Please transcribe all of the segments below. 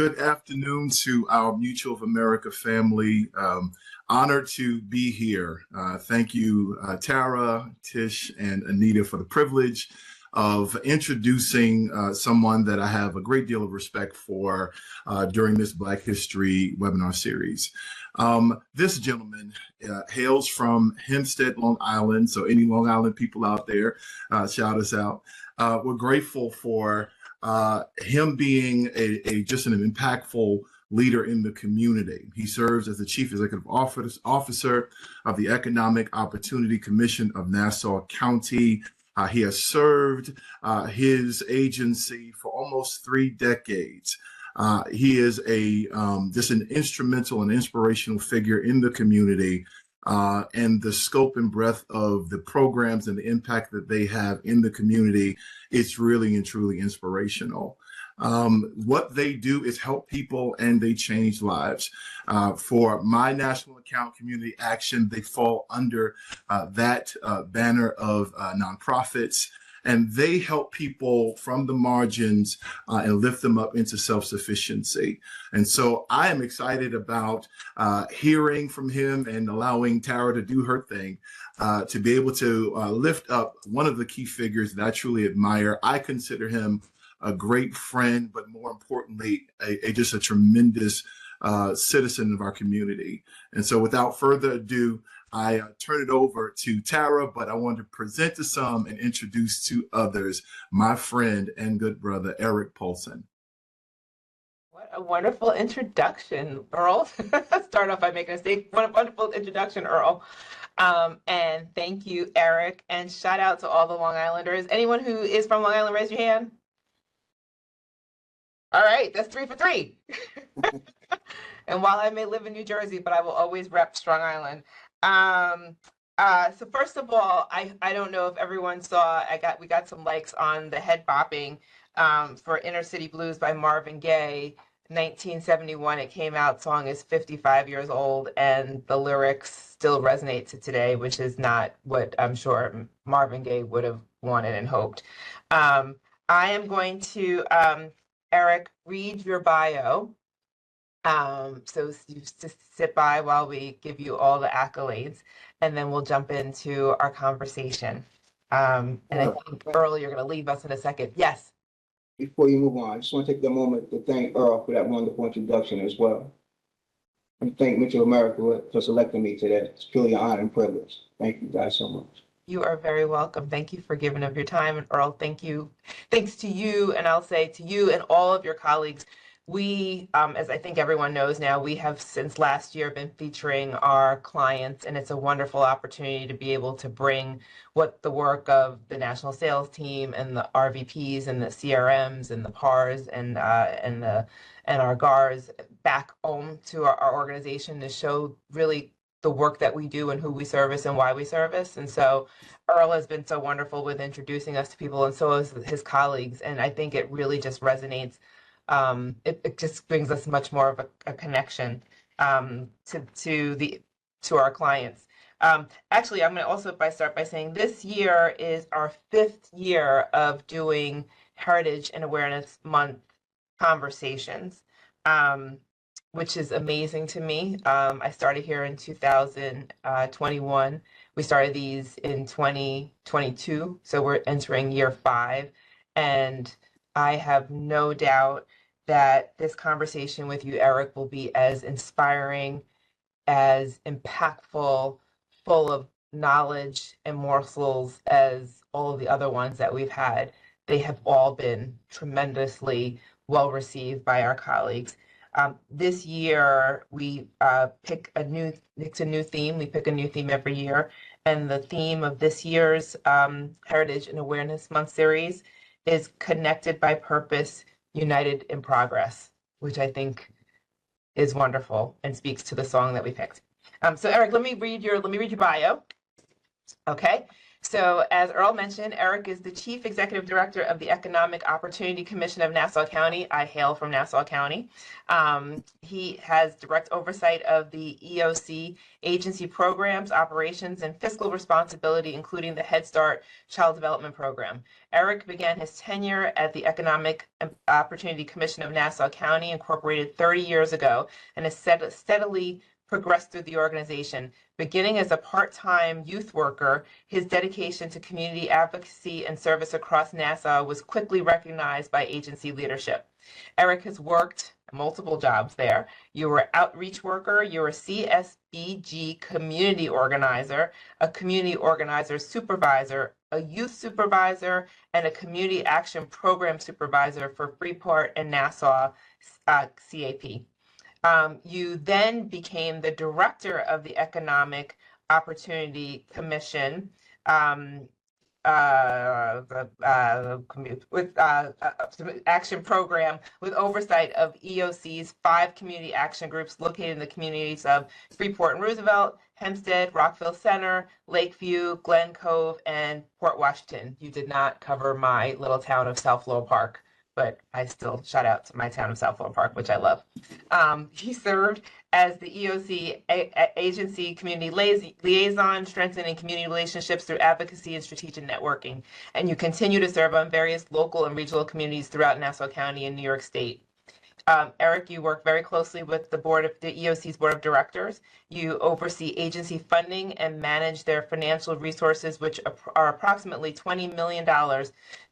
Good afternoon to our Mutual of America family. Honored to be here. Thank you, Tara, Tish, and Anita for the privilege of introducing someone that I have a great deal of respect for during this Black History webinar series. This gentleman hails from Hempstead, Long Island. So any Long Island people out there, shout us out. We're grateful for him being just an impactful leader in the community. He serves as the Chief Executive Officer of the Economic Opportunity Commission of Nassau County. He has served his agency for almost 3 decades. He is just an instrumental and inspirational figure in the community, and the scope and breadth of the programs and the impact that they have in the community, it's really and truly inspirational. What they do is help people and they change lives. For my national account Community Action, they fall under that banner of nonprofits, and they help people from the margins and lift them up into self-sufficiency. And so I am excited about hearing from him and allowing Tara to do her thing, to be able to lift up one of the key figures that I truly admire. I consider him a great friend, but more importantly, just a tremendous citizen of our community. And so without further ado, I turn it over to Tara, but I want to present to some and introduce to others my friend and good brother, Eric Poulson. What a wonderful introduction, Earl. Start off by making a mistake. What a wonderful introduction, Earl. And thank you, Eric. And shout out to all the Long Islanders. Anyone who is from Long Island, raise your hand. All right, that's 3 for 3. And while I may live in New Jersey, but I will always rep Strong Island. So first of all, I don't know if everyone saw, we got some likes on the head bopping for Inner City Blues by Marvin Gaye. 1971 it came out. Song is 55 years old, and the lyrics still resonate to today, which is not what I'm sure Marvin Gaye would have wanted and hoped. I am going to, Eric, read your bio. So you just sit by while we give you all the accolades, and then we'll jump into our conversation. And I think, Earl, you're going to leave us in a second. Yes. Before you move on, I just want to take the moment to thank Earl for that wonderful introduction as well. And thank Mutual of America for selecting me today. It's truly an honor and privilege. Thank you guys so much. You are very welcome. Thank you for giving up your time. And Earl, thank you. Thanks to you, and I'll say to you and all of your colleagues. We, as I think everyone knows now, we have since last year been featuring our clients, and it's a wonderful opportunity to be able to bring what the work of the national sales team and the RVPs and the CRMs and the PARs and our GARs back home to our organization to show really the work that we do and who we service and why we service. And so Earl has been so wonderful with introducing us to people, and so has his colleagues. And I think it really just resonates. It just brings us much more of a connection to our clients. Actually, I'm going to also start by saying this year is our 5th year of doing Heritage and Awareness Month conversations, which is amazing to me. I started here in 2021. We started these in 2022, so we're entering year 5, and I have no doubt that this conversation with you, Eric, will be as inspiring, as impactful, full of knowledge and morsels as all of the other ones that we've had. They have all been tremendously well received by our colleagues. This year, we pick a new theme. We pick a new theme every year. And the theme of this year's Heritage and Awareness Month series is Connected by Purpose, United in Progress, which I think is wonderful and speaks to the song that we picked. So Eric, let me read your bio. Okay. So as Earl mentioned, Eric is the Chief Executive Director of the Economic Opportunity Commission of Nassau County. I hail from Nassau County. He has direct oversight of the EOC agency programs, operations, and fiscal responsibility, including the Head Start Child Development Program. Eric began his tenure at the Economic Opportunity Commission of Nassau County, incorporated 30 years ago, and has steadily progressed through the organization. Beginning as a part-time youth worker, his dedication to community advocacy and service across Nassau was quickly recognized by agency leadership. Eric has worked multiple jobs there. You were outreach worker, you were a CSBG community organizer, a community organizer supervisor, a youth supervisor, and a community action program supervisor for Freeport and Nassau CAP. You then became the director of the Economic Opportunity Commission with action program with oversight of EOC's 5 community action groups located in the communities of Freeport and Roosevelt, Hempstead, Rockville Center, Lakeview, Glen Cove, and Port Washington. You did not cover my little town of South Floral Park, but I still shout out to my town of South Floral Park, which I love. He served as the EOC agency community liaison, strengthening community relationships through advocacy and strategic networking. And you continue to serve on various local and regional communities throughout Nassau County and New York State. Eric, you work very closely with the EOC's board of directors. You oversee agency funding and manage their financial resources, which are approximately $20 million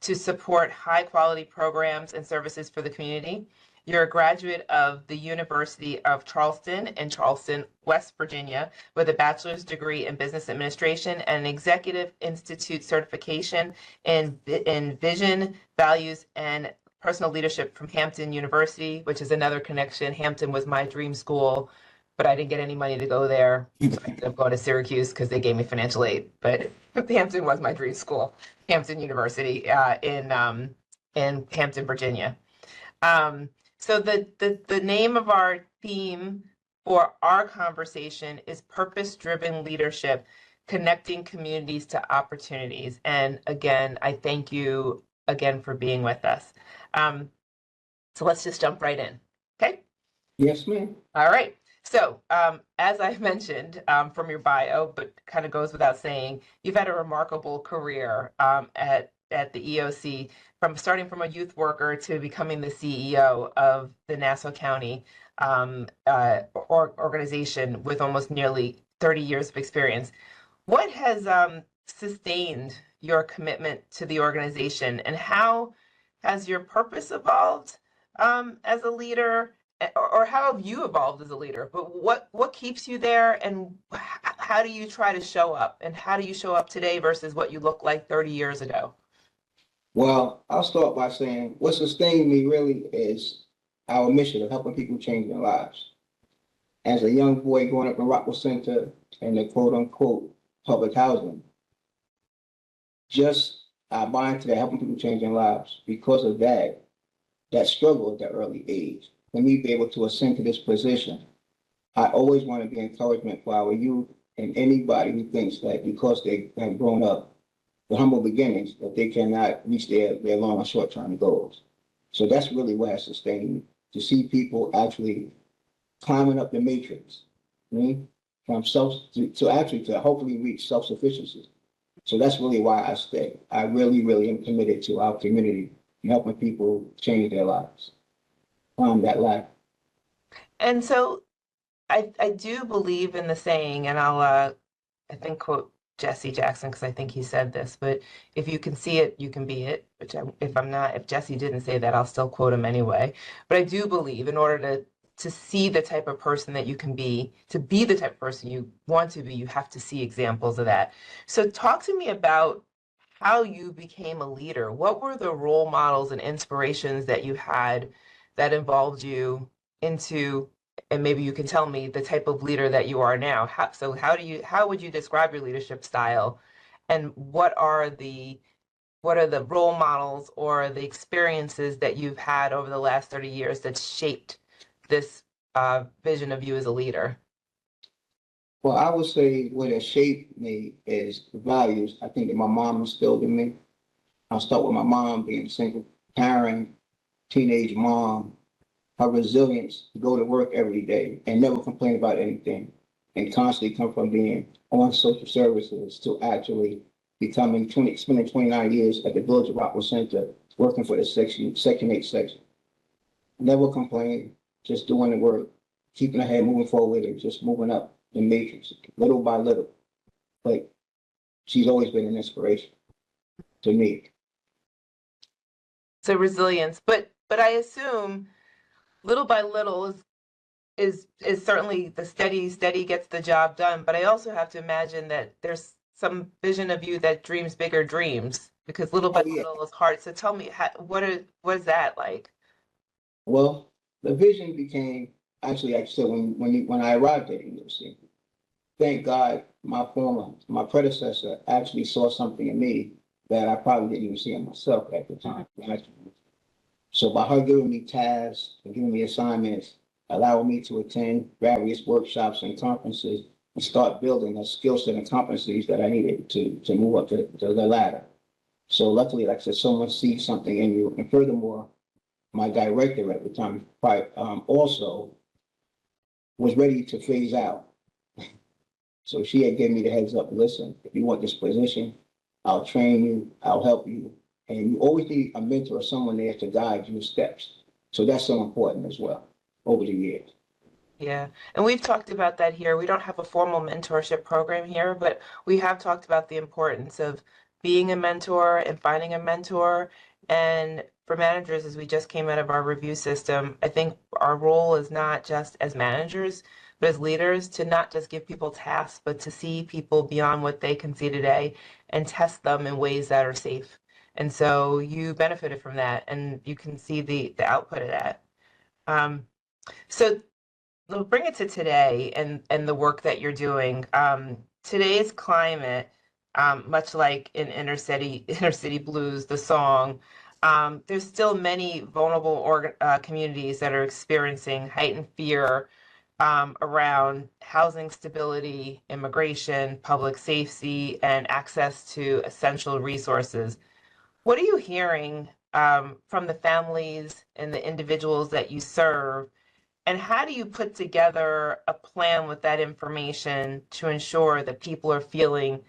to support high quality programs and services for the community. You're a graduate of the University of Charleston in Charleston, West Virginia, with a bachelor's degree in business administration and an executive institute certification in vision, values, and personal leadership from Hampton University, which is another connection. Hampton was my dream school, but I didn't get any money to go there. So I ended up going to Syracuse because they gave me financial aid. But Hampton was my dream school, Hampton University in Hampton, Virginia. So the name of our theme for our conversation is purpose-driven leadership, connecting communities to opportunities. And again, I thank you again for being with us. So let's just jump right in. Okay? Yes, ma'am. All right. So as I mentioned from your bio, but kind of goes without saying, you've had a remarkable career at the EOC, from starting from a youth worker to becoming the CEO of the Nassau County organization with almost nearly 30 years of experience. What has sustained your commitment to the organization, and how has your purpose evolved as a leader, or how have you evolved as a leader? But what keeps you there, and how do you try to show up, and how do you show up today versus what you looked like 30 years ago? Well, I'll start by saying what sustained me really is our mission of helping people change their lives. As a young boy growing up in Rockville Center in the quote unquote public housing, I buy into that, helping people change their lives. Because of that struggle at that early age, for me to be able to ascend to this position, I always want to be encouragement for our youth and anybody who thinks that because they have grown up with humble beginnings, that they cannot reach their long and short-term goals. So that's really what has sustained me, to see people actually climbing up the matrix, from to hopefully reach self-sufficiency. So that's really why I stay. I really, really am committed to our community and helping people change their lives, climb that ladder. And so I do believe in the saying, and I'll I think quote Jesse Jackson, because I think he said this, but if you can see it, you can be it. Which if Jesse didn't say that, I'll still quote him anyway. But I do believe in order to see the type of person that you can be, to be the type of person you want to be, you have to see examples of that. So talk to me about how you became a leader. What were the role models and inspirations that you had that involved you into, and maybe you can tell me the type of leader that you are now. How would you describe your leadership style, and what are the role models or the experiences that you've had over the last 30 years that shaped this vision of you as a leader? Well, I would say what has shaped me is the values I think that my mom instilled in me. I'll start with my mom being a single parent, teenage mom, her resilience to go to work every day and never complain about anything, and constantly come from being on social services to actually spending 29 years at the Village of Rockville Center, working for the Section 8 section. Never complain, just doing the work, keeping her head moving forward and just moving up the matrix little by little. But she's always been an inspiration to me. So resilience, but I assume little by little is certainly the steady gets the job done. But I also have to imagine that there's some vision of you that dreams bigger dreams, because little by Oh yeah. little is hard. So tell me, what is that like? Well, the vision became actually, like I said, when I arrived at the university. Thank God my predecessor actually saw something in me that I probably didn't even see in myself at the time. So by her giving me tasks and giving me assignments, allowing me to attend various workshops and conferences and start building a skill set and competencies that I needed to move up to the ladder. So luckily, like I said, someone sees something in you. And furthermore, my director at the time also was ready to phase out. So she had given me the heads up, listen, if you want this position, I'll train you, I'll help you. And you always need a mentor or someone there to guide your steps. So that's so important as well over the years. Yeah, and we've talked about that here. We don't have a formal mentorship program here, but we have talked about the importance of being a mentor and finding a mentor. And for managers, as we just came out of our review system, I think our role is not just as managers, but as leaders to not just give people tasks, but to see people beyond what they can see today and test them in ways that are safe. And so you benefited from that, and you can see the output of that. Um, so we'll bring it to today and the work that you're doing. Today's climate, much like in Inner City Blues, the song, there's still many vulnerable communities that are experiencing heightened fear around housing stability, immigration, public safety, and access to essential resources. What are you hearing from the families and the individuals that you serve? And how do you put together a plan with that information to ensure that people are feeling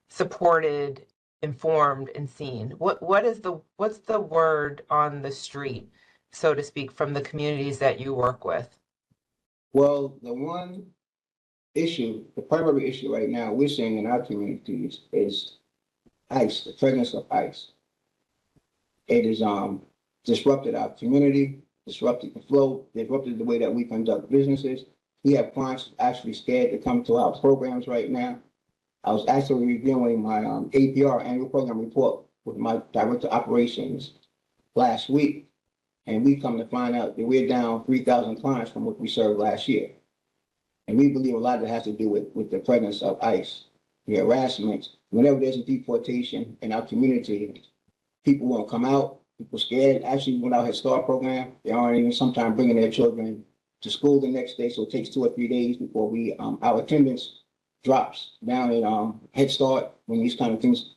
supported, informed, and seen? What's the word on the street, so to speak, from the communities that you work with? Well, the primary issue right now we're seeing in our communities is ICE, the presence of ICE. It has disrupted our community, disrupted the flow, disrupted the way that we conduct businesses. We have clients actually scared to come to our programs right now. I was actually reviewing my APR annual program report with my director of operations last week, and we come to find out that we're down 3,000 clients from what we served last year. And we believe a lot of it has to do with the presence of ICE, the harassment. Whenever there's a deportation in our community, people won't come out. People scared. Actually, when our Head Start program, they aren't even sometimes bringing their children to school the next day. So it takes 2 or 3 days before our attendance drops down in Head Start when these kind of things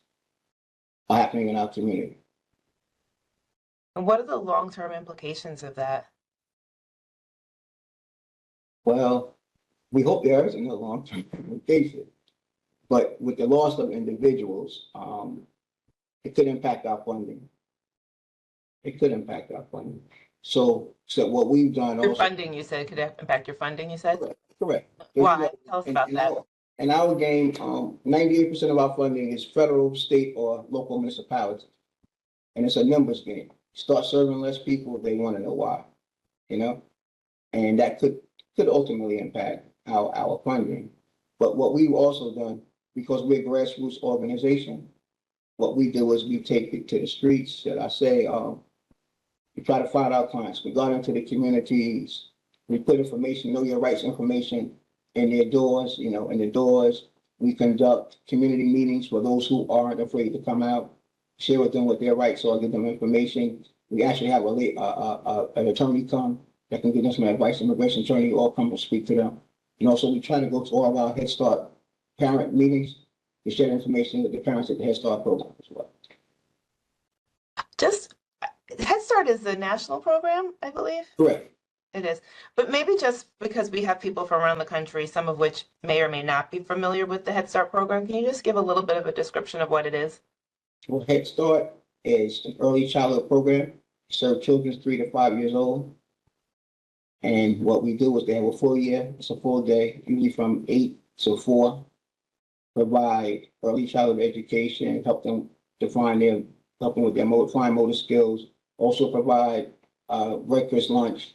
are happening in our community. And what are the long-term implications of that? Well, we hope there isn't a long-term implication, but with the loss of individuals, it could impact our funding. It could impact our funding. So what we've done Your also. funding, you said, could impact your funding, you said? Correct. Why? Tell us about that. In our game, 98% of our funding is federal, state, or local municipalities. And it's a numbers game. Start serving less people, they want to know why, you know? And that could ultimately impact our funding. But what we've also done, because we're a grassroots organization, what we do is we take it to the streets, should I say, we try to find our clients. We got into the communities. We put information, know your rights information in their doors, in the doors. We conduct community meetings for those who aren't afraid to come out, share with them what their rights are, give them information. We actually have an attorney come that can give them some advice, immigration attorney, or come and speak to them. And also, we try to go to all of our Head Start parent meetings to share information with the parents at the Head Start program as well. Just Head Start is a national program, I believe. Correct. It is. But maybe just because we have people from around the country, some of which may or may not be familiar with the Head Start program, can you just give a little bit of a description of what it is? Well, Head Start is an early childhood program. We serve children 3 to 5 years old. And what we do is they have a full year, it's a full day, usually from 8 to 4. Provide early childhood education, help them help them with their fine motor skills. Also provide breakfast, lunch,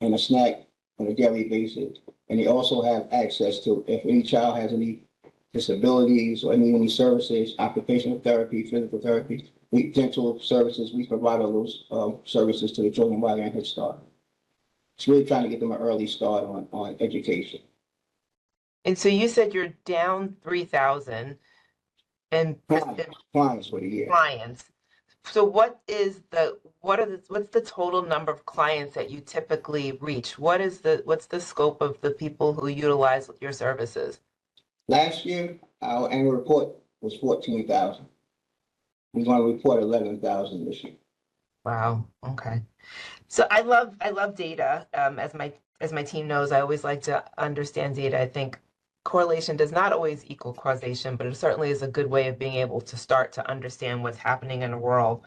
and a snack on a daily basis. And they also have access to, if any child has any disabilities or any services, occupational therapy, physical therapy, dental services, we provide all those services to the children while they're in Head Start. It's really trying to get them an early start on education. And so you said you're down 3,000 in Clients for the year. clients. So what's the total number of clients that you typically reach? What's the scope of the people who utilize your services? Last year, our annual report was 14,000. We're going to report 11,000 this year. Wow. Okay. So I love data. As my team knows, I always like to understand data. I think correlation does not always equal causation, but it certainly is a good way of being able to start to understand what's happening in the world.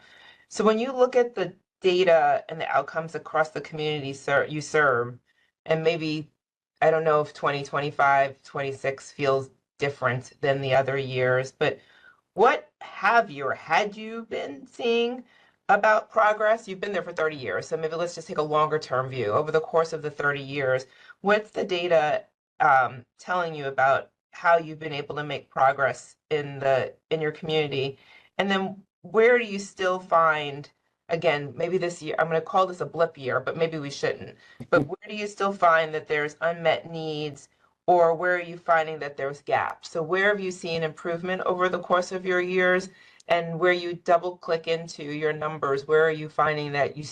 So when you look at the data and the outcomes across the community you serve, and maybe, I don't know if 2025, 26 feels different than the other years, but what have you or had you been seeing about progress? You've been there for 30 years, so maybe let's just take a longer term view. Over the course of the 30 years, what's the data telling you about how you've been able to make progress in your community? And then where do you still find, again, maybe this year, I'm going to call this a blip year, but maybe we shouldn't, but where do you still find that there's unmet needs, or where are you finding that there's gaps? So where have you seen improvement over the course of your years? And where you double click into your numbers, where are you finding that there's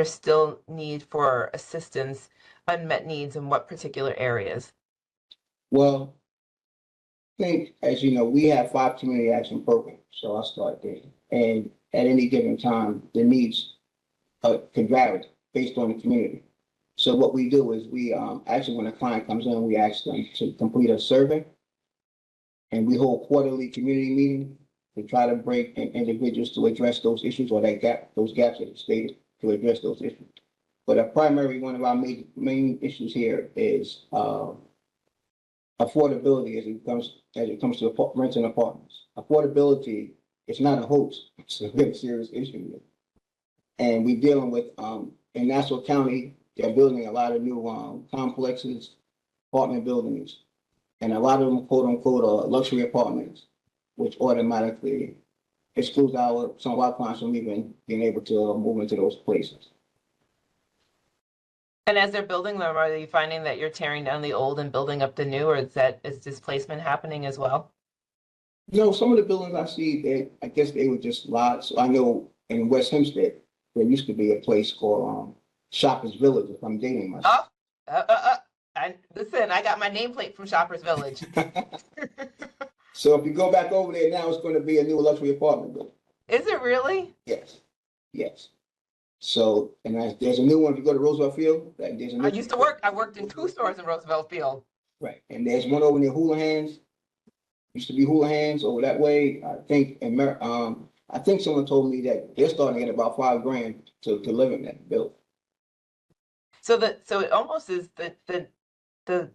still need for assistance, unmet needs in what particular areas? Well, I think, as you know, we have 5 community action programs, so I'll start there. And at any given time, the needs can vary based on the community. So what we do is we actually, when a client comes in, we ask them to complete a survey, and we hold quarterly community meetings to try to bring in individuals to address those issues, or those gaps that are stated, to address those issues. But one of our main issues here is affordability as it comes to renting apartments. Affordability is not a hoax; it's a very serious issue. And we're dealing with in Nassau County, they're building a lot of new complexes, apartment buildings, and a lot of them, quote unquote, are luxury apartments, which automatically excludes some of our clients from even being able to move into those places. And as they're building them, are you finding that you're tearing down the old and building up the new, or is displacement happening as well? Some of the buildings I see, I guess they were just lots. I know in West Hempstead, there used to be a place called Shoppers Village, if I'm dating myself. Listen, I got my nameplate from Shoppers Village. So if you go back over there now, it's going to be a new luxury apartment building. Is it really? Yes. So, and there's a new one. If you go to Roosevelt Field, I worked in 2 stores in Roosevelt Field. Right. And there's one over near Houlihan's. Used to be Houlihan's over that way. I think someone told me that they're starting at about $5,000 to live in that building. So it almost is the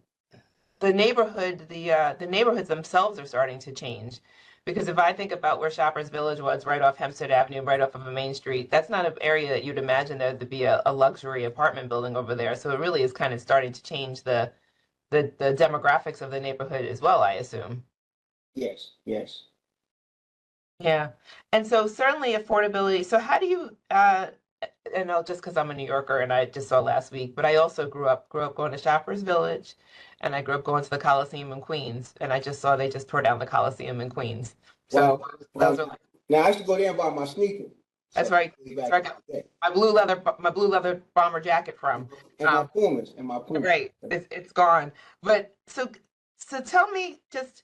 neighborhood, the neighborhoods themselves are starting to change. Because if I think about where Shoppers Village was, right off Hempstead Avenue, right off of a main street, that's not an area that you'd imagine there to be a luxury apartment building over there. So it really is kind of starting to change the demographics of the neighborhood as well, I assume. Yes. Yeah. And so certainly affordability. So how do you, just because I'm a New Yorker and I just saw last week, but I also grew up going to Shoppers Village, and I grew up going to the Coliseum in Queens, and I just saw they just tore down the Coliseum in Queens. So Now I used to go there and buy my sneakers. That's So, right. way That's back where I in got the day. my blue leather bomber jacket from. And my Pumas, and my Pumas. Right. It's gone. But so tell me just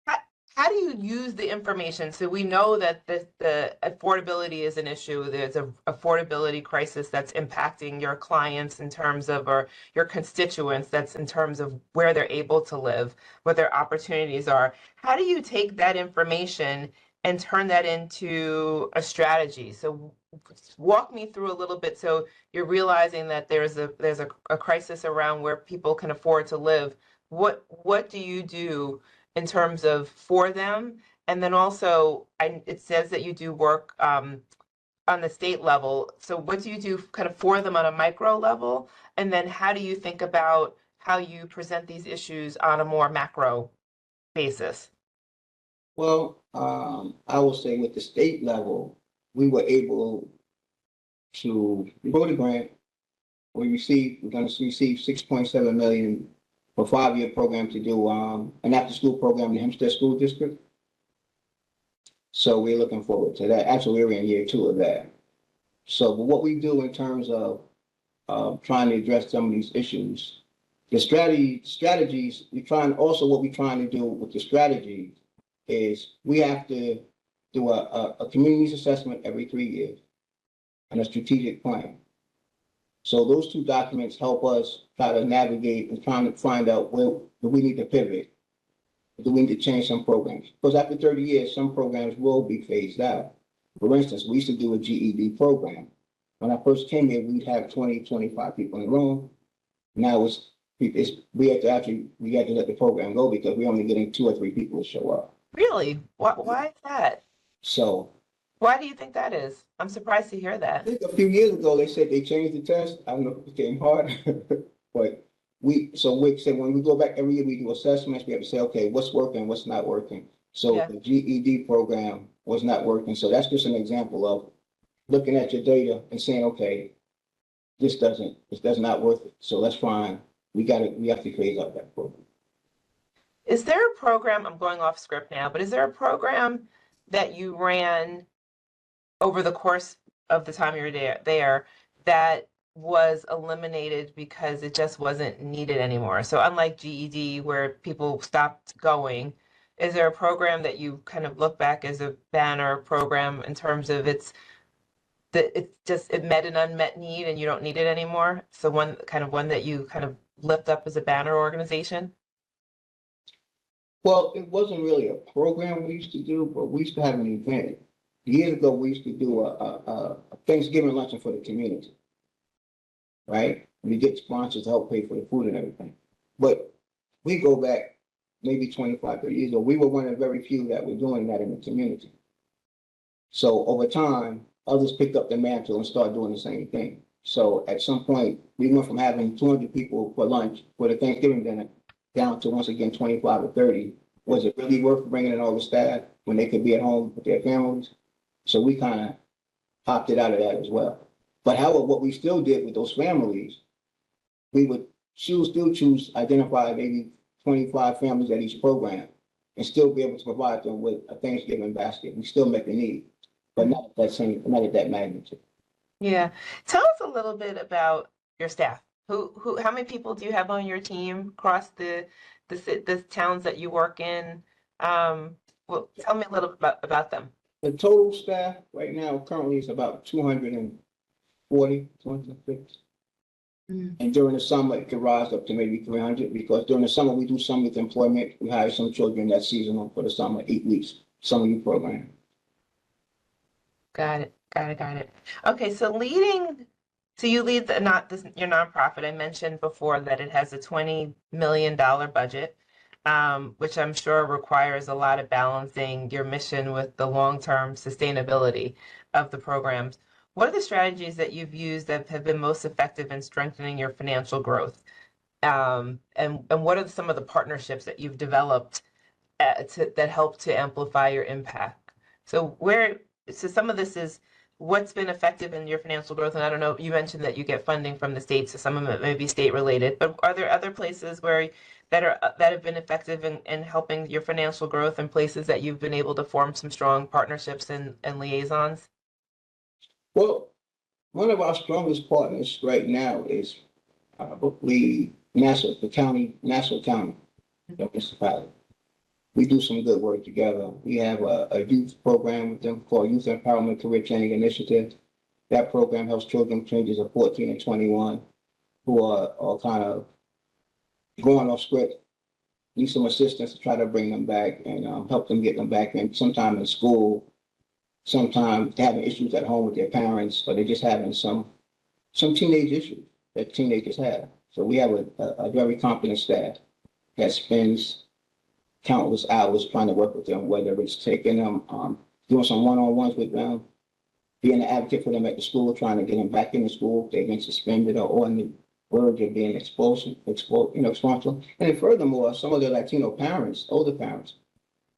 how, how do you use the information? So we know that the affordability is an issue. There's a affordability crisis that's impacting your clients in terms of, or your constituents, that's in terms of where they're able to live, what their opportunities are. How do you take that information and turn that into a strategy? So walk me through a little bit. So you're realizing that there's a crisis around where people can afford to live. What do you do in terms of for them? And then also, it says that you do work on the state level. So what do you do kind of for them on a micro level? And then how do you think about how you present these issues on a more macro basis? Well, I will say with the state level, we were able we wrote a grant. We're going to receive 6.7 million for 5-year program to do an after-school program in the Hempstead School District. So we're looking forward to that. Actually, we're in year 2 of that. So, but what we do in terms of trying to address some of these issues, the strategies, what we're trying to do with the strategies is we have to do a communities assessment every 3 years and a strategic plan. So those 2 documents help us try to navigate and trying to find out where do we need to pivot. Do we need to change some programs? Because after 30 years, some programs will be phased out. For instance, we used to do a GED program. When I first came here, we'd have 20, 25 people in the room. Now we had to let the program go because we're only getting 2 or 3 people to show up. Really? Why is that? So Why do you think that is? I'm surprised to hear I that. think a few years ago, they said they changed the test. I don't know if it became harder, but we said when we go back every year, we do assessments. We have to say, okay, what's working, what's not working. So Yeah. the GED program was not working. So that's just an example of looking at your data and saying, okay, this does not work. So let's find, we have to phase out that program. Is there a program, I'm going off script now, but is there a program that you ran over the course of the time you were there that was eliminated because it just wasn't needed anymore? So unlike GED, where people stopped going, is there a program that you kind of look back as a banner program in terms of it met an unmet need and you don't need it anymore? So one that you kind of lift up as a banner organization? Well, it wasn't really a program we used to do, but we used to have an event. Years ago, we used to do a Thanksgiving luncheon for the community, right? We get sponsors to help pay for the food and everything. But we go back maybe 25, 30 years ago. We were one of the very few that were doing that in the community. So over time, others picked up the mantle and started doing the same thing. So at some point, we went from having 200 people for lunch for the Thanksgiving dinner down to, once again, 25 or 30. Was it really worth bringing in all the staff when they could be at home with their families? So we kind of opted out of that as well. But however, what we still did with those families, we would still choose, identify maybe 25 families at each program and still be able to provide them with a Thanksgiving basket. We still make the need, but not at that magnitude. Yeah. Tell us a little bit about your staff. How many people do you have on your team across the towns that you work in? Well, tell me a little bit about them. The total staff right now currently is about 240, 250. And during the summer, it could rise up to maybe 300 because during the summer, we do some with employment. We hire some children that's seasonal for the summer, 8 weeks, summer youth program. Got it. Okay, so you lead your nonprofit. I mentioned before that it has a $20 million budget, which I'm sure requires a lot of balancing your mission with the long-term sustainability of the programs. What are the strategies that you've used that have been most effective in strengthening your financial growth? And what are some of the partnerships that you've developed that help to amplify your impact? So some of this is what's been effective in your financial growth. And I don't know, you mentioned that you get funding from the state, so some of it may be state related, but are there other places that have been effective in helping your financial growth and places that you've been able to form some strong partnerships and liaisons? Well, one of our strongest partners right now is we Nassau, Nassau County, the municipality. We do some good work together. We have a youth program with them called Youth Empowerment Career Training Initiative. That program helps children between ages of 14 and 21 who are kind of going off script, need some assistance to try to bring them back and help them get them back in, sometime in school, sometimes having issues at home with their parents, or they're just having some teenage issues that teenagers have. So we have a very competent staff that spends countless hours trying to work with them, whether it's taking them, doing some one-on-ones with them, being an advocate for them at the school, trying to get them back into school if they've been suspended or on the verge of being exposed, exposed. And then furthermore, some of the Latino parents, older parents,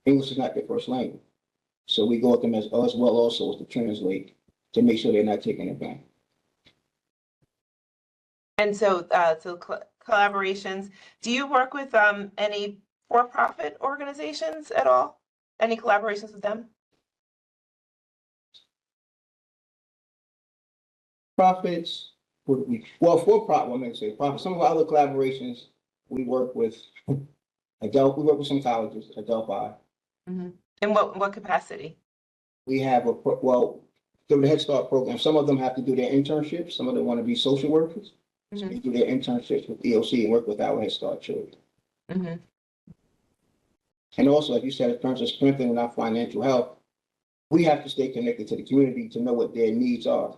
English is not their first language. So we go with them as well also as to translate to make sure they're not taking it back. And so, collaborations, do you work with any for-profit organizations at all? Any collaborations with them? Profits, well, for-profit, I'm going to say profit. Some of our other collaborations, we work with we work with some colleges, Adelphi. Mm-hmm. In what capacity? We have through the Head Start program, some of them have to do their internships. Some of them want to be social workers. So we do their internships with EOC and work with our Head Start children. Mm-hmm. And also, like you said, in terms of strengthening our financial health, we have to stay connected to the community to know what their needs are.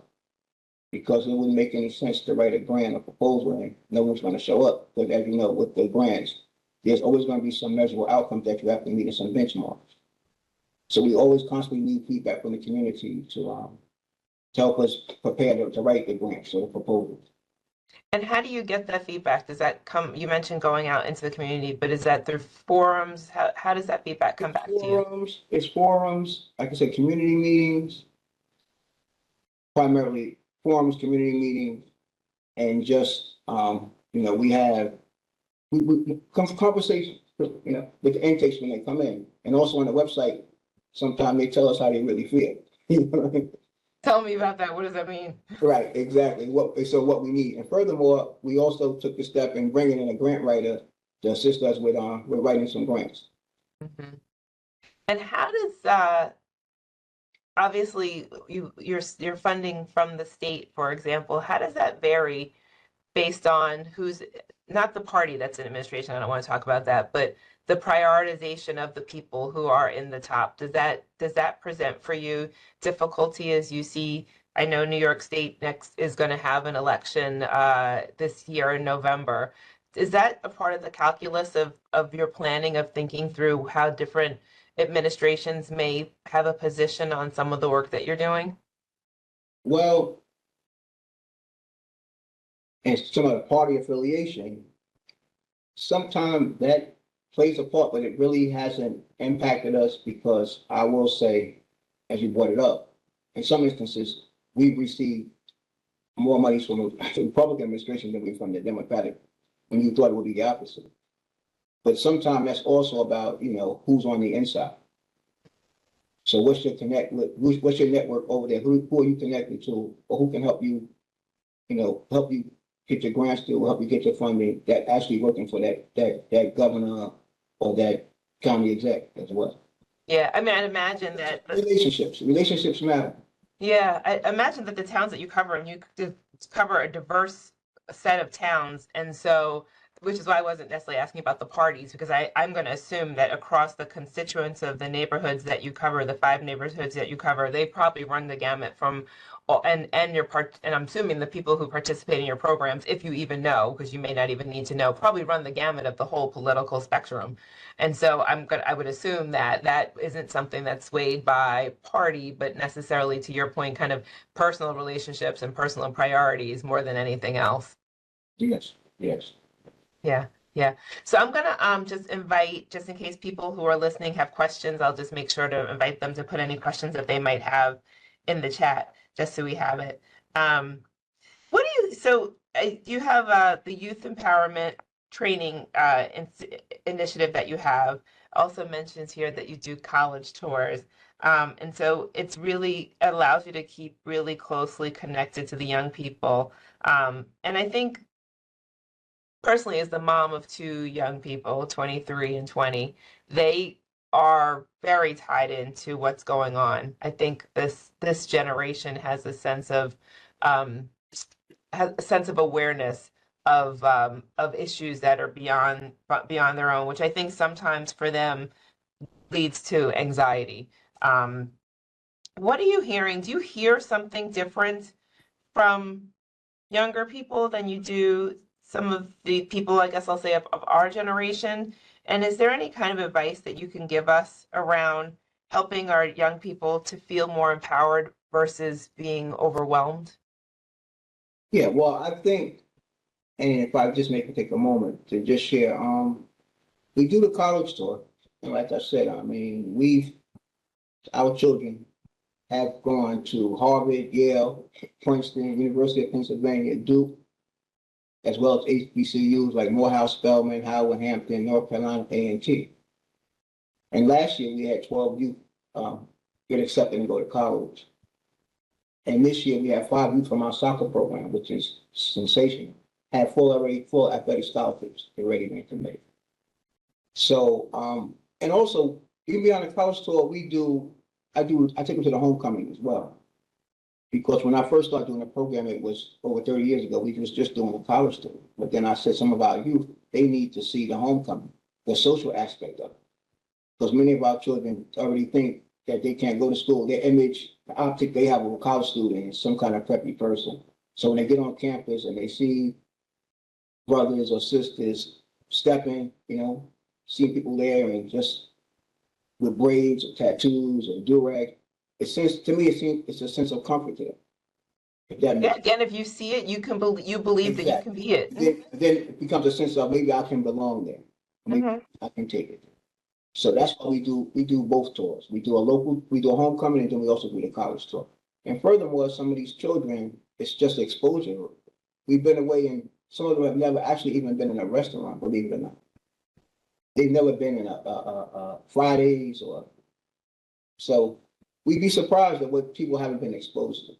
Because it wouldn't make any sense to write a grant or proposal and no one's going to show up. Because as you know, with the grants, there's always going to be some measurable outcome that you have to meet in some benchmarks. So we always constantly need feedback from the community to help us prepare to write the grants or the proposals. And how do you get that feedback? Does that come, you mentioned going out into the community, but is that through forums? How does that feedback come back to you? It's forums, like I said, community meetings, primarily forums, community meetings, and just, we have conversations, with the intakes when they come in. And also on the website, sometimes they tell us how they really feel. You know what I mean? Tell me about that. What does that mean? Right, exactly. What we need. And furthermore, we also took the step in bringing in a grant writer to assist us with writing some grants. Mm-hmm. And how does obviously you're funding from the state, for example, how does that vary based on who's not the party that's in administration? I don't want to talk about that, but the prioritization of the people who are in the top. Does that present for you difficulty as you see? I know New York State next is going to have an election this year in November. Is that a part of the calculus of your planning, of thinking through how different administrations may have a position on some of the work that you're doing? Well, and some of the party affiliation, sometimes that plays a part, but it really hasn't impacted us because I will say, as you brought it up, in some instances, we've received more money from the Republican administration than we from the Democratic, when you thought it would be the opposite. But sometimes that's also about, who's on the inside. So what's your what's your network over there? Who are you connected to, or who can help you, help you get your grants through, help you get your funding, that actually working for that governor or that county exec as well. Yeah, I mean, I'd imagine that relationships matter. Yeah, I imagine that the towns that you cover, and you cover a diverse set of towns, and so, which is why I wasn't necessarily asking about the parties, because I'm going to assume that across the constituents of the neighborhoods that you cover, the 5 neighborhoods that you cover, they probably run the gamut from, and I'm assuming the people who participate in your programs, if you even know, because you may not even need to know, probably run the gamut of the whole political spectrum. And so I would assume that isn't something that's swayed by party, but necessarily, to your point, kind of personal relationships and personal priorities more than anything else. Yes. Yeah. So I'm gonna just invite, just in case people who are listening have questions, I'll just make sure to invite them to put any questions that they might have in the chat, just so we have it. You have the youth empowerment training initiative that you have also mentions here that you do college tours. And so it's really allows you to keep really closely connected to the young people. And I think personally, as the mom of two young people, 23 and 20, they are very tied into what's going on. I think this generation um, has a sense of awareness of issues that are beyond their own, which I think sometimes for them leads to anxiety. Um, what are you hearing? Do you hear something different from younger people than you do some of the people, I guess I'll say, of our generation? And is there any kind of advice that you can give us around helping our young people to feel more empowered versus being overwhelmed? Yeah, well, I think, and if I just make take a moment to just share, we do the college tour. And like I said, I mean, our children have gone to Harvard, Yale, Princeton, University of Pennsylvania, Duke, as well as HBCUs like Morehouse, Spelman, Howard, Hampton, North Carolina, A&T. And last year we had 12 youth get accepted and go to college. And this year we have 5 youth from our soccer program, which is sensational. Have full athletic scholarships already been committed. So, and also, even beyond the college tour, I take them to the homecoming as well. Because when I first started doing the program, it was over 30 years ago, we was just doing the college tour. But then I said some of our youth, they need to see the homecoming, the social aspect of it. Because many of our children already think that they can't go to school. Their image, the optic they have of a college student is some kind of preppy person. So when they get on campus and they see brothers or sisters stepping, seeing people there and just with braids or tattoos or durag, to me, it's a sense of comfort to them. If that Yeah, makes again, if you see it, you believe that you can be it. then it becomes a sense of maybe I can belong there. Maybe I can take it. So that's why we do both tours. We do a homecoming, and then we also do the college tour. And furthermore, some of these children, it's just exposure. We've been away, and some of them have never actually even been in a restaurant, believe it or not. They've never been in a Fridays or so. We'd be surprised at what people haven't been exposed to.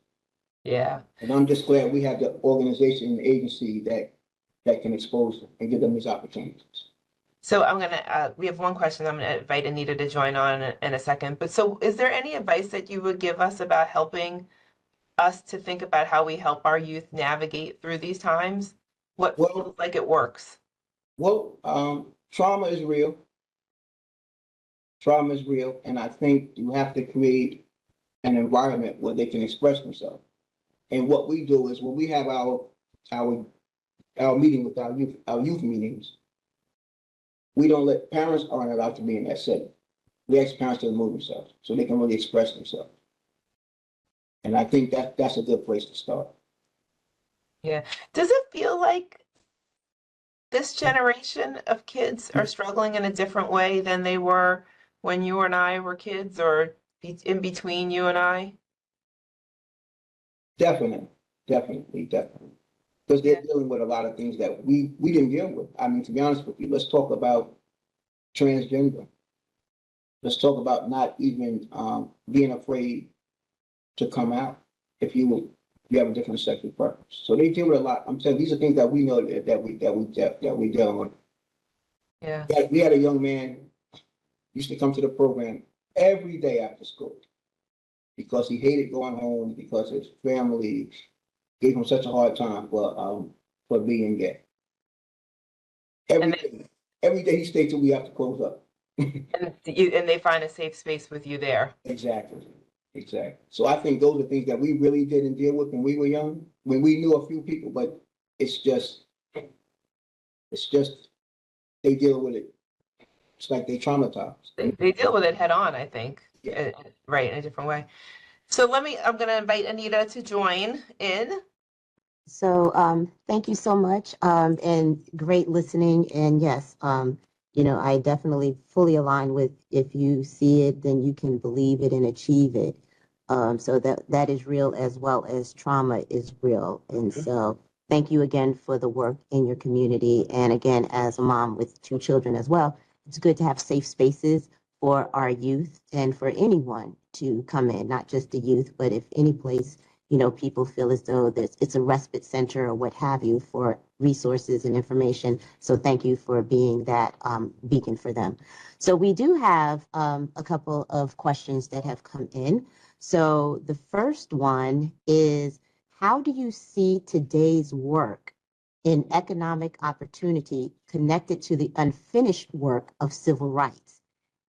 Yeah. And I'm just glad we have the organization and the agency that can expose them and give them these opportunities. So we have one question. I'm gonna invite Anita to join on in a second. But so is there any advice that you would give us about helping us to think about how we help our youth navigate through these times? What feels like it works? Well, trauma is real. Trauma is real. And I think you have to create an environment where they can express themselves. And what we do is when we have our meeting with our youth meetings, we don't let parents aren't allowed to be in that setting. We ask parents to remove themselves so they can really express themselves. And I think that's a good place to start. Yeah. Does it feel like this generation of kids are struggling in a different way than they were when you and I were kids, or in between you and I? Definitely. Because they're dealing with a lot of things that we didn't deal with. I mean, to be honest with you, let's talk about transgender. Let's talk about not even being afraid to come out if you have a different sexual preference. So they deal with a lot. I'm saying these are things that we know that we deal with. Yeah. We had a young man used to come to the program every day after school because he hated going home because his family gave him such a hard time for being gay. Every day he stayed till we have to close up. And they find a safe space with you there. Exactly. So I think those are things that we really didn't deal with when we were young, when we knew a few people, but it's just they deal with it. It's like they traumatized. They deal with it head on, I think. Yeah. Right, in a different way. So I'm going to invite Anita to join in. So thank you so much, and great listening. And yes, I definitely fully align with if you see it, then you can believe it and achieve it. So that is real as well as trauma is real. And so Thank you again for the work in your community. And again, as a mom with 2 children as well, it's good to have safe spaces for our youth and for anyone to come in, not just the youth, but if any place, people feel as though it's a respite center or what have you for resources and information. So thank you for being that beacon for them. So we do have a couple of questions that have come in. So the first one is, how do you see today's work in economic opportunity connected to the unfinished work of civil rights?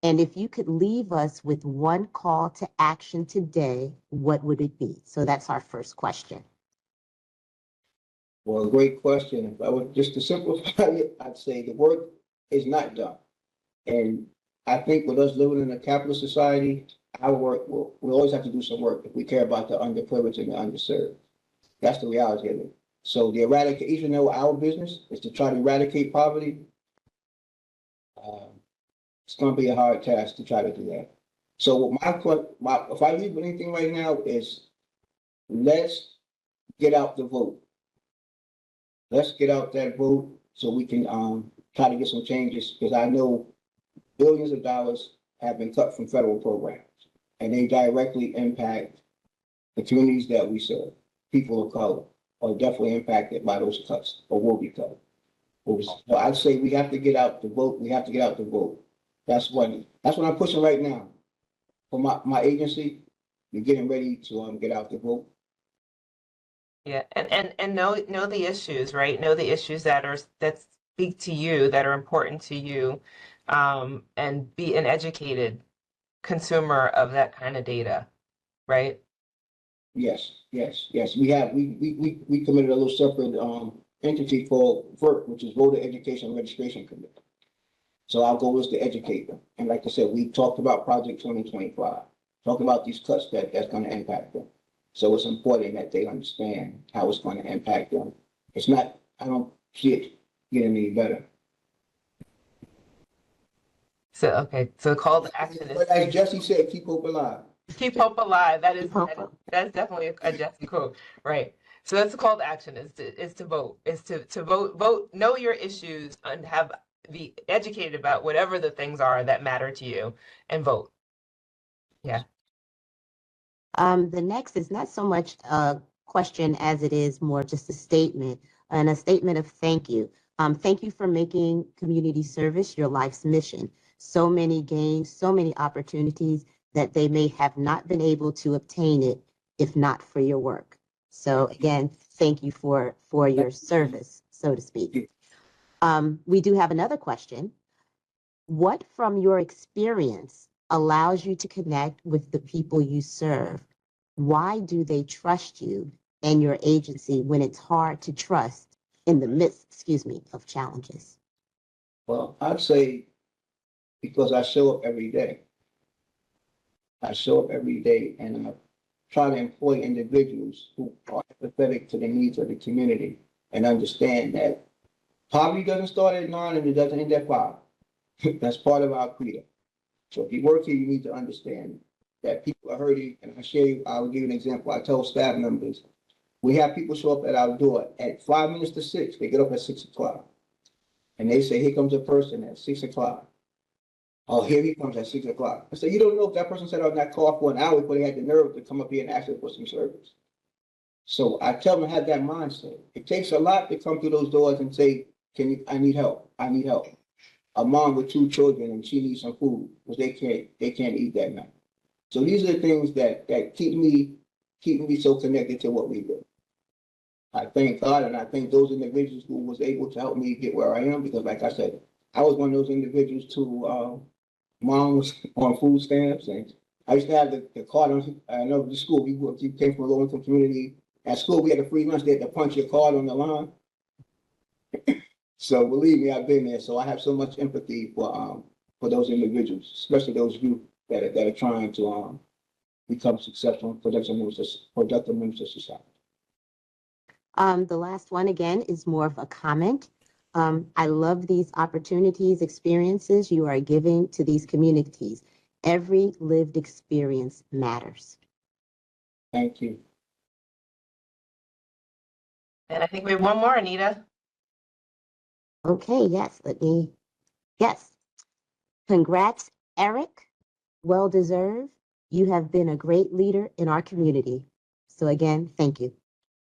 And if you could leave us with one call to action today, what would it be? So that's our first question. Well, great question. If I would just to simplify it, I'd say the work is not done. And I think with us living in a capitalist society, our work we'll always have to do some work if we care about the underprivileged and the underserved. That's the reality of it. So the eradicate, even though our business is to try to eradicate poverty, it's going to be a hard task to try to do that. So if I leave with anything right now is let's get out the vote. Let's get out that vote so we can try to get some changes, because I know billions of dollars have been cut from federal programs, and they directly impact the communities that we serve. People of color are definitely impacted by those cuts, or will be cut. So I'd say we have to get out the vote. We have to get out the vote. That's what I'm pushing right now. For my agency, we're getting ready to get out the vote. Yeah, and know the issues, right? Know the issues that speak to you, that are important to you, and be an educated consumer of that kind of data, right? Yes. We committed a little separate entity called VERC, which is Voter Education Registration Committee. So our goal is to educate them. And like I said, we talked about Project 2025, talk about these cuts that's going to impact them. So it's important that they understand how it's going to impact them. It's not, I don't see it getting any better. So, okay, so the call to action is But as Jesse said, keep hope alive. keep hope alive. Keep hope. That's definitely a Jesse quote, right? So that's the call to action is to vote, to vote, know your issues and be educated about whatever the things are that matter to you, and vote. Yeah. The next is not so much a question as it is more just a statement, and a statement of thank you. Thank you for making community service your life's mission. So many gains, so many opportunities that they may have not been able to obtain it if not for your work. So again, thank you for your service, so to speak. We do have another question. What from your experience allows you to connect with the people you serve? Why do they trust you and your agency when it's hard to trust in the midst, of challenges? Well, I'd say because I show up every day. I show up every day and I try to employ individuals who are empathetic to the needs of the community and understand that poverty doesn't start at 9 and it doesn't end at 5. That's part of our credo. So if you work here, you need to understand that people are hurting. And I'll give you an example. I tell staff members, we have people show up at our door at 5 minutes to 6. They get up at 6 o'clock. And they say, here comes a person at 6 o'clock. Oh, here he comes at 6 o'clock. I say, you don't know if that person sat on that car for an hour before they had the nerve to come up here and ask for some service. So I tell them to have that mindset. It takes a lot to come through those doors and say, I need help. I need help. A mom with 2 children and she needs some food because they can't eat that night. So these are the things that keep me so connected to what we do. I thank God and I thank those individuals who was able to help me get where I am, because like I said, I was one of those individuals who mom was on food stamps, and I used to have the card on. I know the school, we came from a low income community. At school, we had a free lunch. They had to punch your card on the line. So believe me, I've been there. So I have so much empathy for those individuals, especially those youth that are trying to become successful and productive members of society. The last one again is more of a comment. I love these opportunities, experiences you are giving to these communities. Every lived experience matters. Thank you. And I think we have one more, Anita. Okay, yes, yes. Congrats, Eric. Well deserved. You have been a great leader in our community. So again, thank you.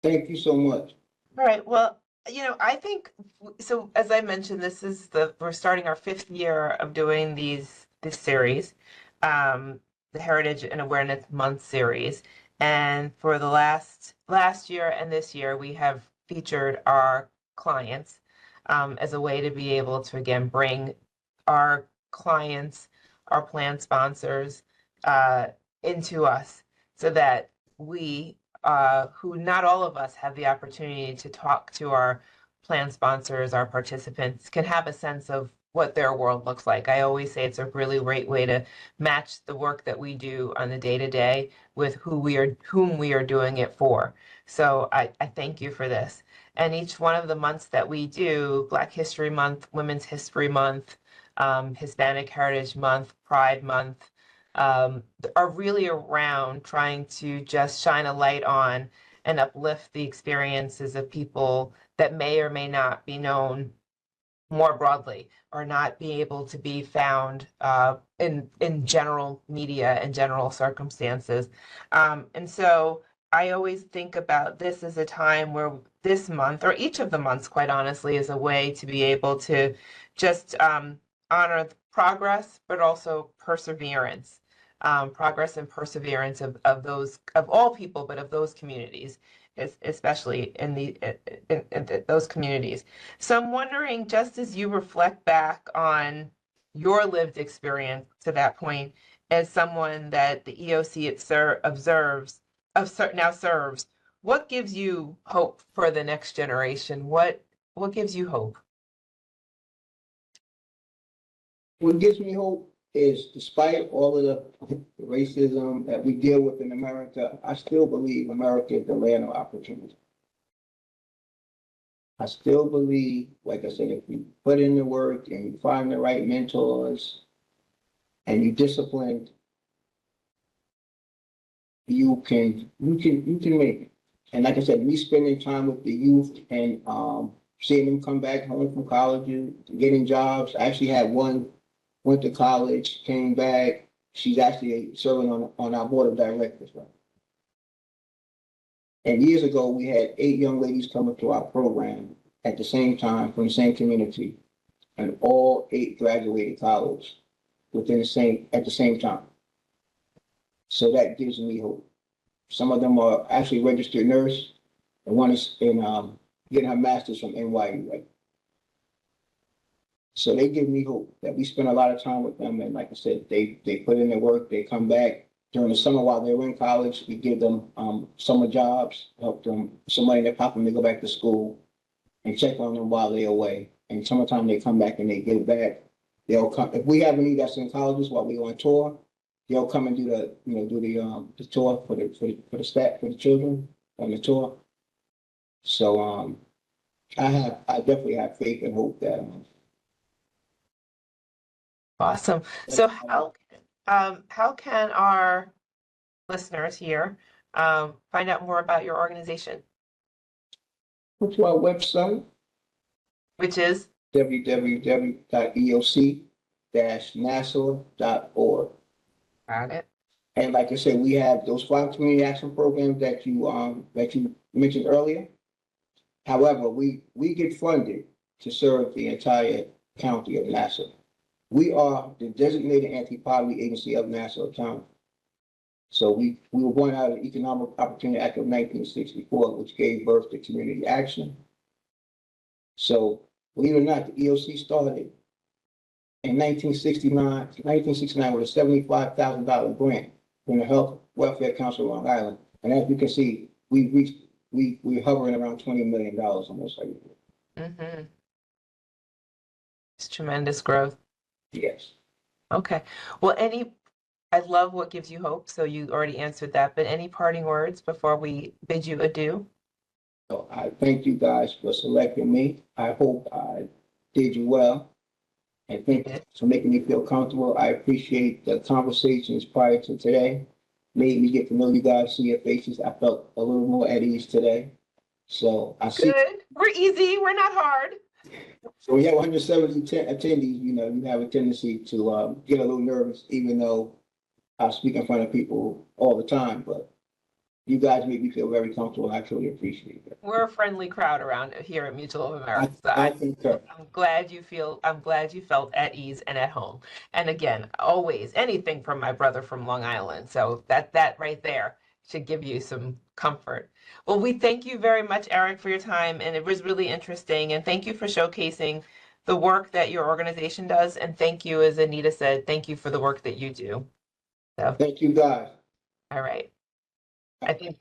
Thank you so much. All right. Well, I think so. As I mentioned, we're starting our 5th year of doing this series, the Heritage and Awareness Month series. And for the last year and this year, we have featured our clients as a way to be able to again bring our clients, our plan sponsors, into us, so that we who not all of us have the opportunity to talk to our plan sponsors, our participants, can have a sense of what their world looks like. I always say it's a really great way to match the work that we do on the day-to-day with whom we are doing it for. So I thank you for this. And each one of the months that we do, Black History Month, Women's History Month, Hispanic Heritage Month, Pride Month, are really around trying to just shine a light on and uplift the experiences of people that may or may not be known more broadly, or not be able to be found in general media and general circumstances. And so I always think about this as a time where this month, or each of the months, quite honestly, is a way to be able to just honor the progress, but also perseverance. Progress and perseverance of all people, but of those communities, especially in those communities. So I'm wondering, just as you reflect back on your lived experience to that point, as someone that the EOC now serves, what gives you hope for the next generation? What gives you hope? What gives me hope is, despite all of the racism that we deal with in America, I still believe America is the land of opportunity. I still believe, like I said, if you put in the work and you find the right mentors and you disciplined, you can make it. And like I said, me spending time with the youth and seeing them come back home from college, getting jobs. I actually had one went to college, came back. She's actually serving on our board of directors. Right? And years ago, we had 8 young ladies coming to our program at the same time from the same community, and all 8 graduated college at the same time. So that gives me hope. Some of them are actually registered nurse, and one is getting her master's from NYU. Right? So they give me hope that we spend a lot of time with them, and like I said, they put in their work. They come back during the summer while they're in college. We give them summer jobs, help them some money in their pocket when they go back to school, and check on them while they're away. And summertime they come back and they give back. They'll come if we have any that's in colleges while we're on tour. They'll come and do the tour for the staff, for the children on the tour. So I definitely have faith and hope that. Awesome. So how can our listeners here find out more about your organization? Go to our website, Which is www.eoc-nassau.org. Got it. And like I said, we have those 5 community action programs that you mentioned earlier. However, we get funded to serve the entire county of Nassau. We are the designated anti-poverty agency of Nassau County. So we were born out of the Economic Opportunity Act of 1964, which gave birth to community action. So believe it or not, the EOC started in 1969 with a $75,000 grant from the Health Welfare Council of Long Island. And as you can see, we're hovering around $20 million almost every year. Mm-hmm. It's tremendous growth. Yes. Okay. Well, I love what gives you hope. So you already answered that, but any parting words before we bid you adieu? So I thank you guys for selecting me. I hope I did you well. And thank you for making me feel comfortable. I appreciate the conversations prior to today. Made me get to know you guys, see your faces. I felt a little more at ease today. So I see, Good. We're easy. We're not hard. so we have 170 attendees, you know, you have a tendency to get a little nervous, even though I speak in front of people all the time, but you guys make me feel very comfortable. I truly appreciate that. We're a friendly crowd around here at Mutual of America. So I concur. I'm glad you felt at ease and at home. And again, always anything from my brother from Long Island. So that right there should give you some comfort. Well, we thank you very much, Eric, for your time. And it was really interesting. And thank you for showcasing the work that your organization does. And thank you, as Anita said, thank you for the work that you do. So, Thank you, guys. all right. I think